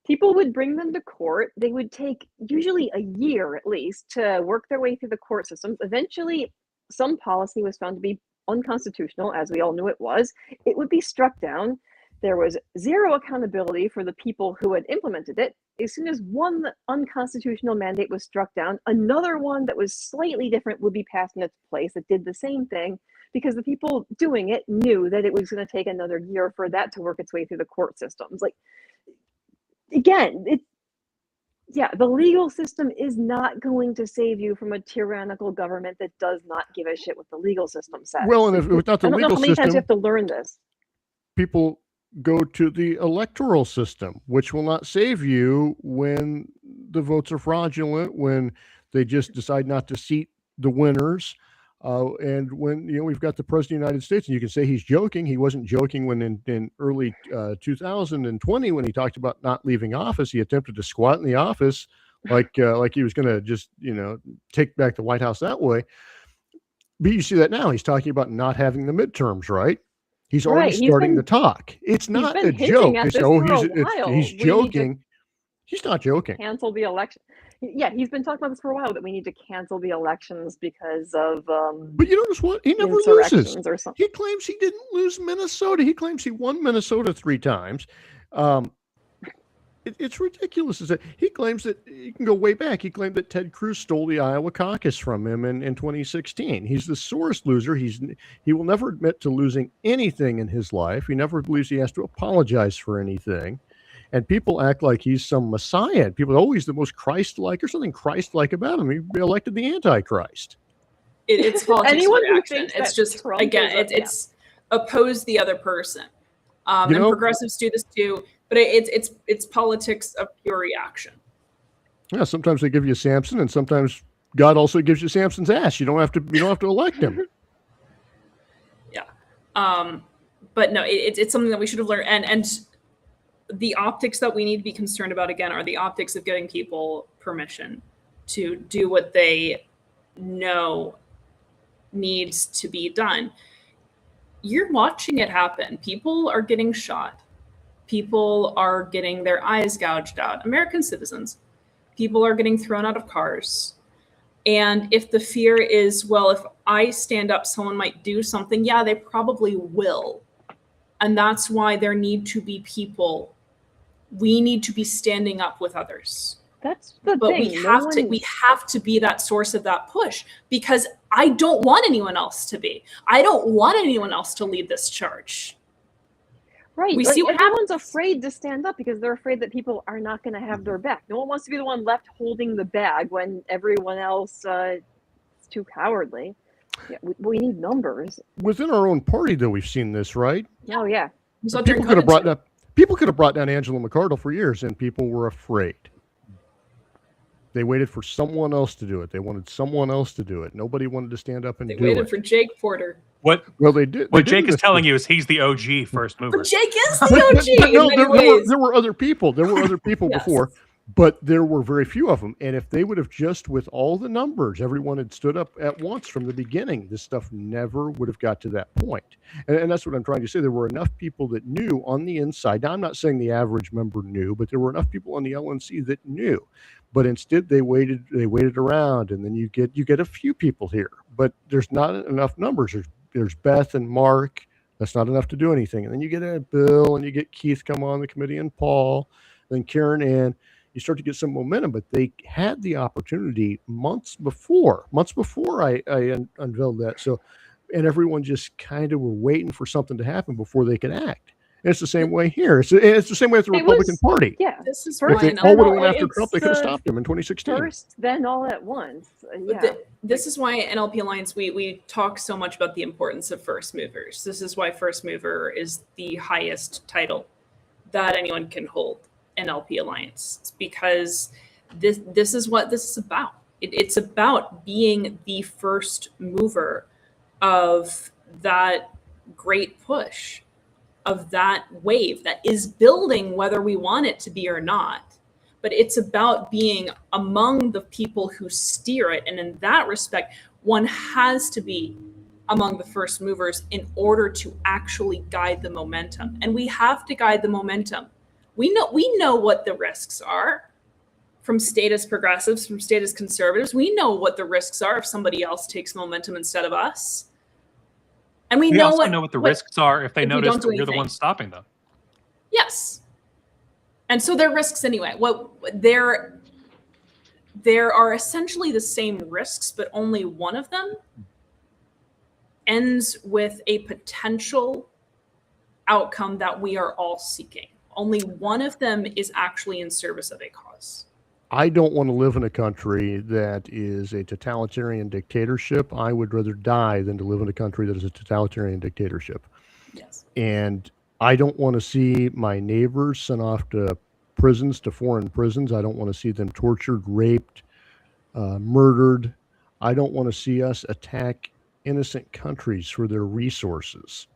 People would bring them to court. They would take usually a year at least to work their way through the court systems. Eventually, some policy was found to be unconstitutional, as we all knew it was. It would be struck down. There was zero accountability for the people who had implemented it. As soon as one unconstitutional mandate was struck down, another one that was slightly different would be passed in its place that did the same thing, because the people doing it knew that it was going to take another year for that to work its way through the court systems. Like, again, the legal system is not going to save you from a tyrannical government that does not give a shit what the legal system says. Well, and if without the I don't know legal how many times you system, have to learn this. people go to the electoral system, which will not save you when the votes are fraudulent, when they just decide not to seat the winners. And when we've got the president of the United States, and you can say he's joking. He wasn't joking when in early 2020, when he talked about not leaving office, he attempted to squat in the office like he was going to just take back the White House that way. But you see that now. He's talking about not having the midterms, right? He's already starting to talk. It's not a joke. It's, he's joking. He's not joking. Cancel the election. Yeah, he's been talking about this for a while, that we need to cancel the elections because of but you notice what? He never loses. Or something. He claims he didn't lose Minnesota. He claims he won Minnesota 3 times. It's ridiculous. He claims that he can go way back. He claimed that Ted Cruz stole the Iowa caucus from him in 2016. He's the sorest loser. He will never admit to losing anything in his life. He never believes he has to apologize for anything. And people act like he's some messiah. People, he's the most Christ-like, or something Christ-like about him. He elected the Antichrist. It's politics. Anyone who reaction. thinks It's that just Trump it's oppose the other person. And progressives do this too, but it's politics of pure reaction. Yeah, sometimes they give you Samson, and sometimes God also gives you Samson's ass. You don't have to elect him. Yeah, but no, it's something that we should have learned, and the optics that we need to be concerned about, again, are the optics of giving people permission to do what they know needs to be done. You're watching it happen. People are getting shot. People are getting their eyes gouged out. American citizens. People are getting thrown out of cars. And if the fear is, well, if I stand up, someone might do something. Yeah, they probably will. And that's why there need to be people. We need to be standing up with others. That's the but thing. We have to be that source of that push, because I don't want anyone else to be. I don't want anyone else to lead this charge. Right. We see what everyone's afraid to stand up because they're afraid that people are not going to have their back. No one wants to be the one left holding the bag when everyone else is too cowardly. Yeah, we need numbers. Within our own party, though, we've seen this, right? Oh, yeah. People could have brought down Angela McArdle for years, and people were afraid. They waited for someone else to do it. They wanted someone else to do it. Nobody wanted to stand up and do it. They waited for Jake Porter. Well, they did. What Jake is telling you is he's the OG first mover. But Jake is the OG. No, there were other people. There were other people Yes. before, but there were very few of them. And if they would have just, with all the numbers, everyone had stood up at once from the beginning, this stuff never would have got to that point. And that's what I'm trying to say. There were enough people that knew on the inside. Now, I'm not saying the average member knew, but there were enough people on the LNC that knew. But instead, they waited around, and then you get a few people here. But there's not enough numbers. There's Beth and Mark. That's not enough to do anything. And then you get Bill, and you get Keith come on the committee, and Paul, then Karen Ann. You start to get some momentum. But they had the opportunity months before I unveiled that. So, and everyone just kind of were waiting for something to happen before they could act. And it's the same way here. It's the same way with the Republican Party. Yeah. This is If they all would have went after Trump, they could have stopped him in 2016. First, then all at once. Yeah. This is why NLP Alliance, we talk so much about the importance of first movers. This is why first mover is the highest title that anyone can hold in NLP Alliance. It's because this is what this is about. It's about being the first mover of that great push, of that wave that is building, whether we want it to be or not. But it's about being among the people who steer it. And in that respect, one has to be among the first movers in order to actually guide the momentum. And we have to guide the momentum. We know what the risks are from status progressives, from status conservatives. We know what the risks are if somebody else takes momentum instead of us. And we also know what the risks are if they if we notice don't do that we're the anything. ones stopping them. Yes. And so they're risks anyway. There are essentially the same risks, but only one of them ends with a potential outcome that we are all seeking. Only one of them is actually in service of a cause. I don't want to live in a country that is a totalitarian dictatorship. I would rather die than to live in a country that is a totalitarian dictatorship. Yes. And I don't want to see my neighbors sent off to prisons, to foreign prisons. I don't want to see them tortured, raped, murdered. I don't want to see us attack innocent countries for their resources.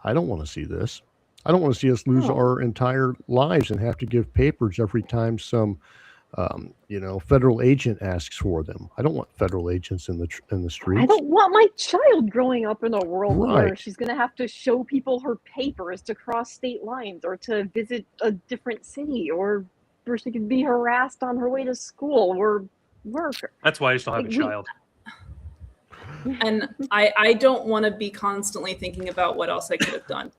I don't want to see this. I don't want to see us lose our entire lives and have to give papers every time some federal agent asks for them. I don't want federal agents in the streets. I don't want my child growing up in a world where Right. she's going to have to show people her papers to cross state lines or to visit a different city, or where she could be harassed on her way to school or work. That's why I still have a child. And I don't want to be constantly thinking about what else I could have done.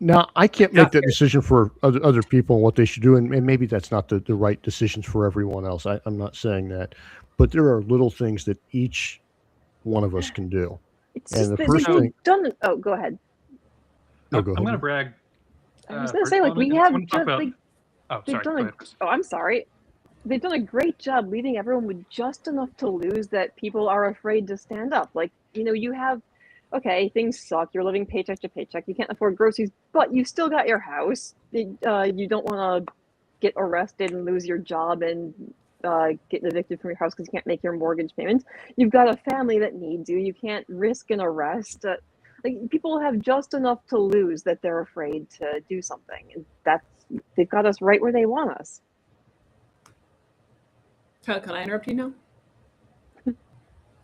Now, I can't make that decision for other people and what they should do, and maybe that's not the right decisions for everyone else. I'm not saying that. But there are little things that each one of us can do. It's And just the that first we've thing- done. Oh, go ahead. No, go I'm going to ahead. brag. I was going to say, first like, of all, we I have wanna talk just about- like Oh, they've sorry. done Go a, ahead, Chris. oh, I'm sorry. They've done a great job leaving everyone with just enough to lose that people are afraid to stand up. Like, you have, okay, things suck. You're living paycheck to paycheck. You can't afford groceries, but you still got your house. You don't want to get arrested and lose your job and get evicted from your house because you can't make your mortgage payments. You've got a family that needs you. You can't risk an arrest. Like, people have just enough to lose that they're afraid to do something, and they've got us right where they want us. Kyle, can I interrupt you now?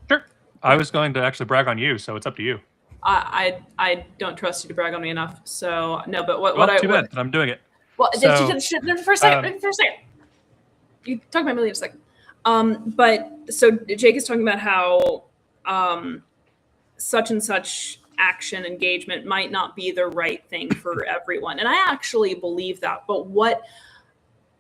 Sure. I was going to actually brag on you, so it's up to you. I don't trust you to brag on me enough. So no, but what Well, I too bad that I'm doing it. well So, for a second. You talk about Millie in a second. But so Jake is talking about how such and such action engagement might not be the right thing for everyone, and I actually believe that. But what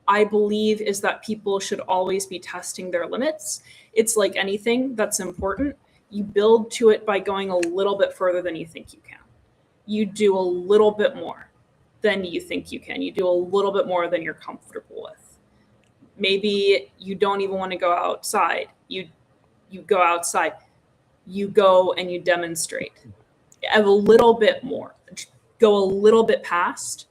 I believe is that people should always be testing their limits. It's like anything that's important. You build to it by going a little bit further than you think you can. You do a little bit more than you think you can. You do a little bit more than you're comfortable with. Maybe you don't even want to go outside. You go outside. You go and you demonstrate. A little bit more. Go a little bit past,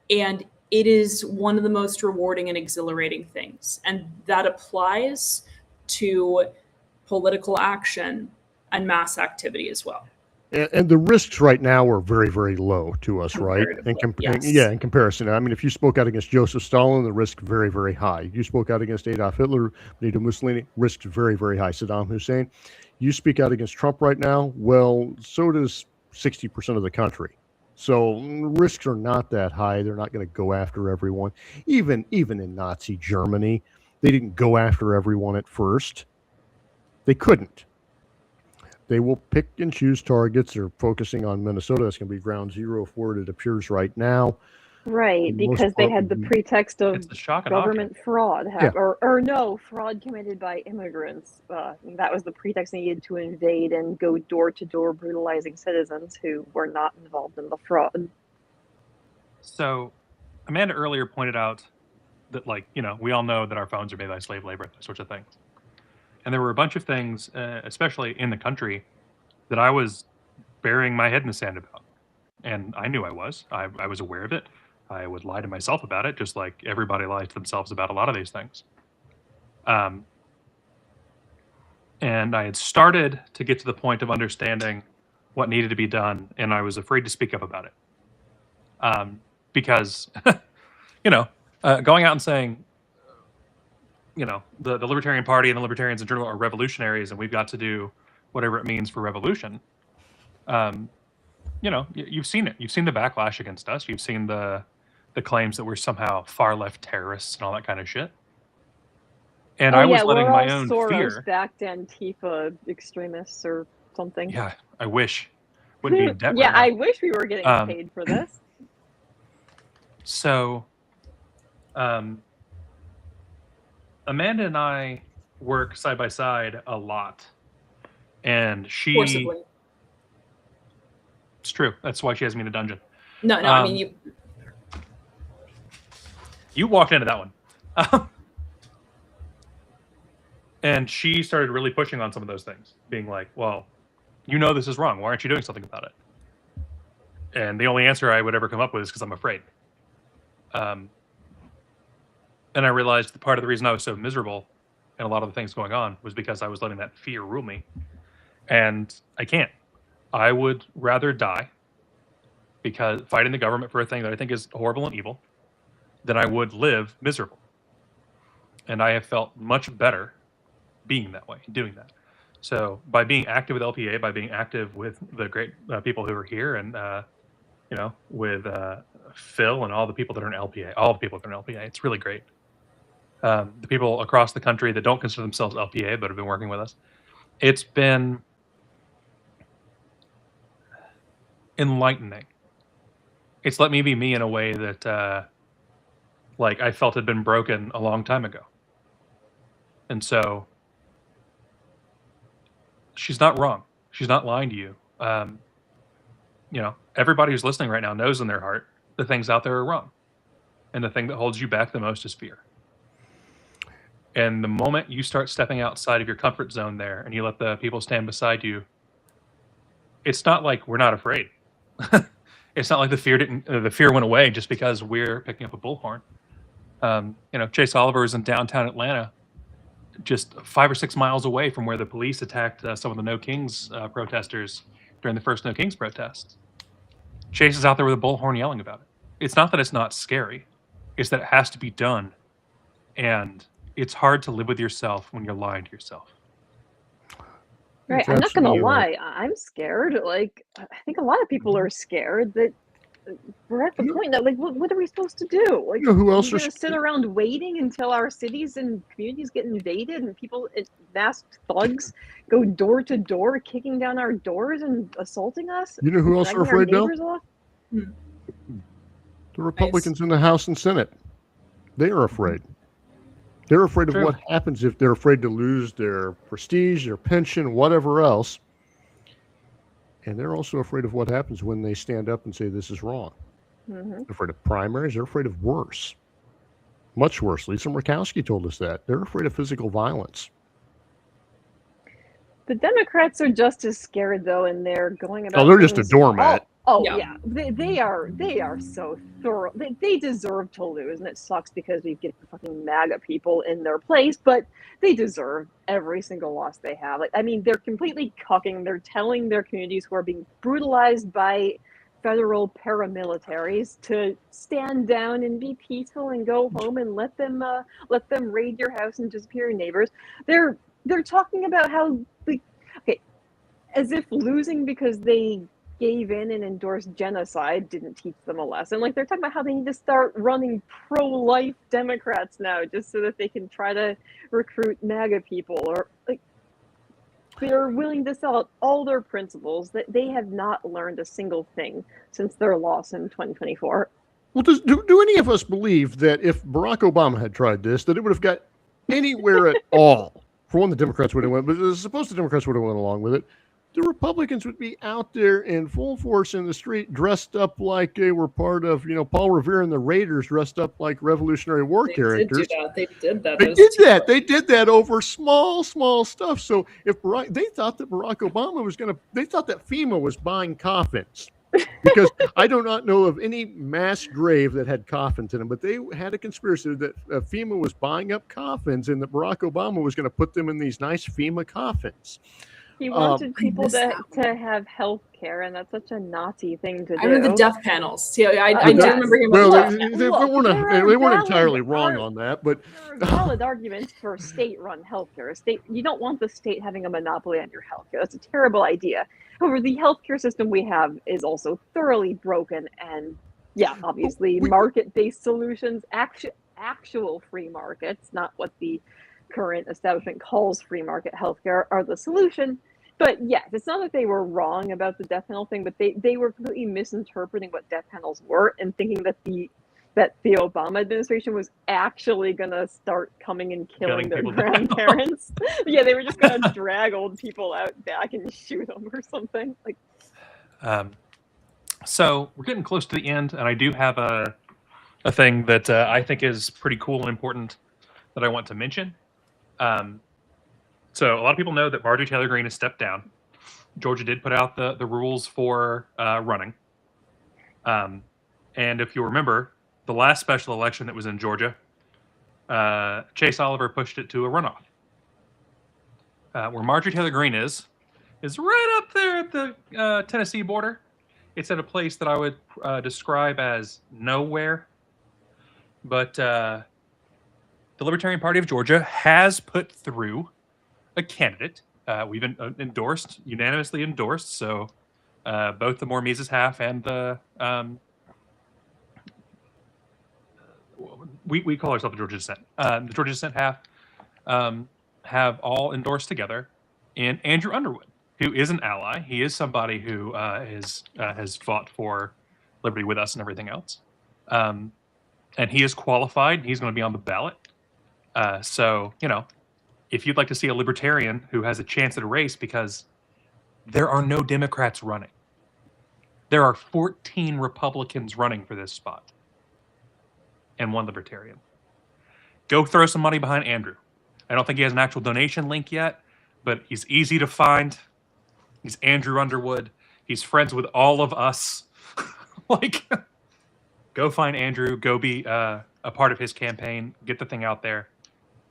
and it is one of the most rewarding and exhilarating things. And that applies to political action and mass activity as well. And the risks right now are very, very low to us, right? Comparatively, yes. Yeah, in comparison. I mean, if you spoke out against Joseph Stalin, the risk very, very high. If you spoke out against Adolf Hitler, Benito Mussolini, risk very, very high. Saddam Hussein. You speak out against Trump right now, well, so does 60% of the country. So risks are not that high. They're not going to go after everyone. Even in Nazi Germany, they didn't go after everyone at first. They couldn't. They will pick and choose targets. They're focusing on Minnesota. That's going to be ground zero for it, it appears right now. Right, For the most because they part, had the pretext of It's the shock and awe. government fraud, Yeah. or no, fraud committed by immigrants. That was the pretext they needed to invade and go door to door, brutalizing citizens who were not involved in the fraud. So, Amanda earlier pointed out that, we all know that our phones are made by slave labor, those sorts of things. And there were a bunch of things, especially in the country, that I was burying my head in the sand about. And I knew I was. I was aware of it. I would lie to myself about it, just like everybody lies to themselves about a lot of these things. And I had started to get to the point of understanding what needed to be done, and I was afraid to speak up about it. Because, going out and saying, the Libertarian Party and the Libertarians in general are revolutionaries, and we've got to do whatever it means for revolution. You've seen it. You've seen the backlash against us. You've seen the claims that we're somehow far left terrorists and all that kind of shit. And I was letting we're my all own fear. Soros-backed Antifa extremists or something. Yeah, I wish. Wouldn't be in debt Yeah, right now. I wish we were getting paid for this. So, Amanda and I work side by side a lot, and she. Forcibly. It's true. That's why she has me in a dungeon. No, I mean You walked into that one. And she started really pushing on some of those things, being like, well, you know this is wrong. Why aren't you doing something about it? And the only answer I would ever come up with is because I'm afraid. And I realized that part of the reason I was so miserable and a lot of the things going on was because I was letting that fear rule me. And I can't. I would rather die because fighting the government for a thing that I think is horrible and evil than I would live miserable. And I have felt much better being that way, doing that. So by being active with LPA, by being active with the great people who are here, and with Phil and all the people that are in LPA, it's really great. The people across the country that don't consider themselves LPA but have been working with us, it's been enlightening. It's let me be me in a way that I felt had been broken a long time ago. And so she's not wrong. She's not lying to you. Everybody who's listening right now knows in their heart the things out there are wrong. And the thing that holds you back the most is fear. And the moment you start stepping outside of your comfort zone there and you let the people stand beside you, it's not like we're not afraid. It's not like the fear went away just because we're picking up a bullhorn. Chase Oliver is in downtown Atlanta, just 5 or 6 miles away from where the police attacked some of the No Kings protesters during the first No Kings protests. Chase is out there with a bullhorn yelling about it. It's not that it's not scary. It's that it has to be done. And it's hard to live with yourself when you're lying to yourself. Right. I'm not going to lie. I'm scared. I think a lot of people are scared that we're at the point that, what are we supposed to do? Who else are going to sit around waiting until our cities and communities get invaded and people, masked thugs, go door to door, kicking down our doors and assaulting us? You know who else are afraid, though? Hmm. The Republicans in the House and Senate. They are afraid. They're afraid of what happens if they're afraid to lose their prestige, their pension, whatever else. And they're also afraid of what happens when they stand up and say this is wrong. Mm-hmm. They're afraid of primaries. They're afraid of worse. Much worse. Lisa Murkowski told us that. They're afraid of physical violence. The Democrats are just as scared, though, and they're going about... Oh, they're just a doormat. Yeah. They are so thorough. They deserve to lose, and it sucks because we get the fucking MAGA people in their place, but they deserve every single loss they have. They're completely cucking. They're telling their communities who are being brutalized by federal paramilitaries to stand down and be peaceful and go home and let them raid your house and disappear your neighbors. They're talking about how as if losing because they gave in and endorsed genocide didn't teach them a lesson. They're talking about how they need to start running pro-life Democrats now just so that they can try to recruit MAGA people, or they're willing to sell out all their principles that they have not learned a single thing since their loss in 2024. Well, do any of us believe that if Barack Obama had tried this, that it would have got anywhere at all? For one, the Democrats would have went, but suppose the Democrats would have went along with it. The Republicans would be out there in full force in the street, dressed up like they were part of, Paul Revere and the Raiders, dressed up like Revolutionary War characters. They did that. They did that over small stuff. So they thought that Barack Obama they thought that FEMA was buying coffins. Because I do not know of any mass grave that had coffins in them, but they had a conspiracy that FEMA was buying up coffins and that Barack Obama was going to put them in these nice FEMA coffins. He wanted people missed to, that to have health care, and that's such a Nazi thing to do. I remember the death panels. See, I do yes. remember hearing Well, about the they, death they, panels. they Look, weren't, there they are weren't valid entirely wrong ar- on that, but There are valid arguments for state-run healthcare. You don't want the state having a monopoly on your healthcare. That's a terrible idea. However, the healthcare system we have is also thoroughly broken, and yeah, obviously, market-based solutions, actual free markets, not what the current establishment calls free market healthcare, are the solution. But yes, it's not that they were wrong about the death penalty thing, but they were completely misinterpreting what death panels were and thinking that the Obama administration was actually gonna start coming and killing their people down. grandparents. Yeah, they were just gonna drag old people out back and shoot them or something. Like, So we're getting close to the end, and I do have a thing that I think is pretty cool and important that I want to mention. So a lot of people know that Marjorie Taylor Greene has stepped down. Georgia did put out the rules for running. And if you remember, the last special election that was in Georgia, Chase Oliver pushed it to a runoff. Where Marjorie Taylor Greene is right up there at the Tennessee border. It's at a place that I would describe as nowhere. But the Libertarian Party of Georgia has put through a candidate. We've been unanimously endorsed. So both the More Mises half and the we call ourselves the Georgia Dissent. The Georgia Dissent half have all endorsed together in Andrew Underwood, who is an ally. He is somebody who has fought for liberty with us and everything else. And he is qualified. He's going to be on the ballot. So, if you'd like to see a libertarian who has a chance at a race, because there are no Democrats running. There are 14 Republicans running for this spot and one libertarian. Go throw some money behind Andrew. I don't think he has an actual donation link yet, but he's easy to find. He's Andrew Underwood. He's friends with all of us. Go find Andrew. Go be a part of his campaign. Get the thing out there.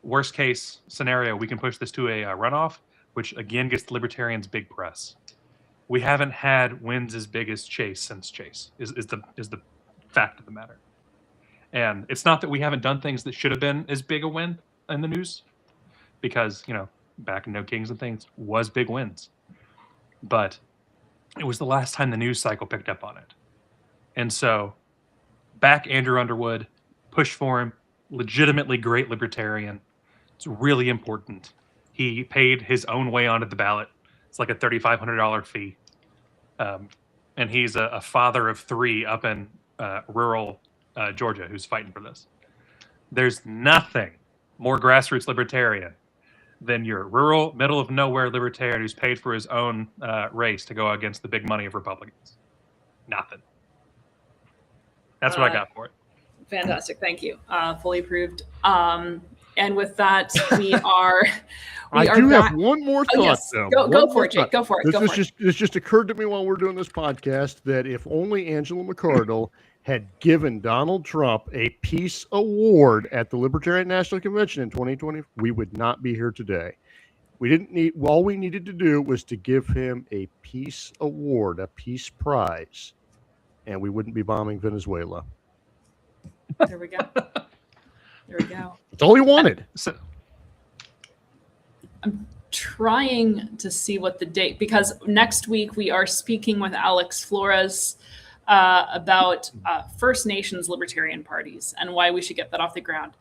Worst case scenario, we can push this to a runoff, which again gets the Libertarians big press. We haven't had wins as big as Chase since Chase is the fact of the matter. And it's not that we haven't done things that should have been as big a win in the news, because back in No Kings and things was big wins, but it was the last time the news cycle picked up on it. And so back Andrew Underwood, push for him, legitimately great libertarian. It's really important. He paid his own way onto the ballot. It's like a $3,500 fee. And he's a father of three up in rural Georgia who's fighting for this. There's nothing more grassroots libertarian than your rural, middle of nowhere libertarian who's paid for his own race to go against the big money of Republicans. Nothing. That's what I got for it. Fantastic. Thank you. Fully approved. And with that, we are. I do have one more thought. Yes. Though. Go for it, Jake. Go for it. This just occurred to me while we're doing this podcast that if only Angela McArdle had given Donald Trump a peace award at the Libertarian National Convention in 2020, we would not be here today. We didn't need. All we needed to do was to give him a peace award, a peace prize, and we wouldn't be bombing Venezuela. There we go. There we go. That's all he wanted. I'm trying to see what the date, because next week we are speaking with Alex Flores about First Nations libertarian parties and why we should get that off the ground.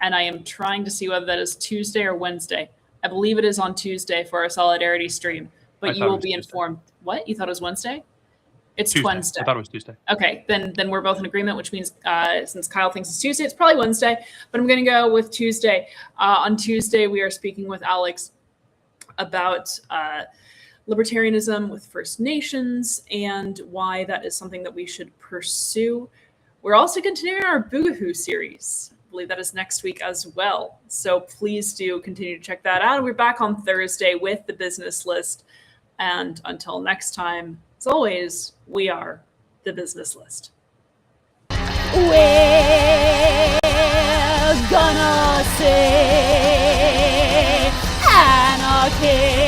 And I am trying to see whether that is Tuesday or Wednesday. I believe it is on Tuesday for our Solidarity stream, but you will be informed. What? You thought it was Wednesday? It's Tuesday. Wednesday. I thought it was Tuesday. Okay, then we're both in agreement, which means since Kyle thinks it's Tuesday, it's probably Wednesday, but I'm going to go with Tuesday. On Tuesday, we are speaking with Alex about libertarianism with First Nations and why that is something that we should pursue. We're also continuing our Boogahoo series. I believe that is next week as well. So please do continue to check that out. We're back on Thursday with the business list. And until next time, as always, we are the business list. We're gonna say anarchy.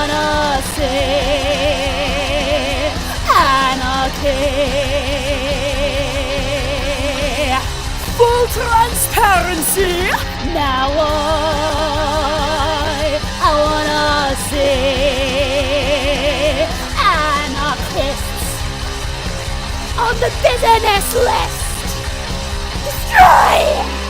gonna say anarchy. Full transparency. Now I wanna see anarchists on the business list. Destroy!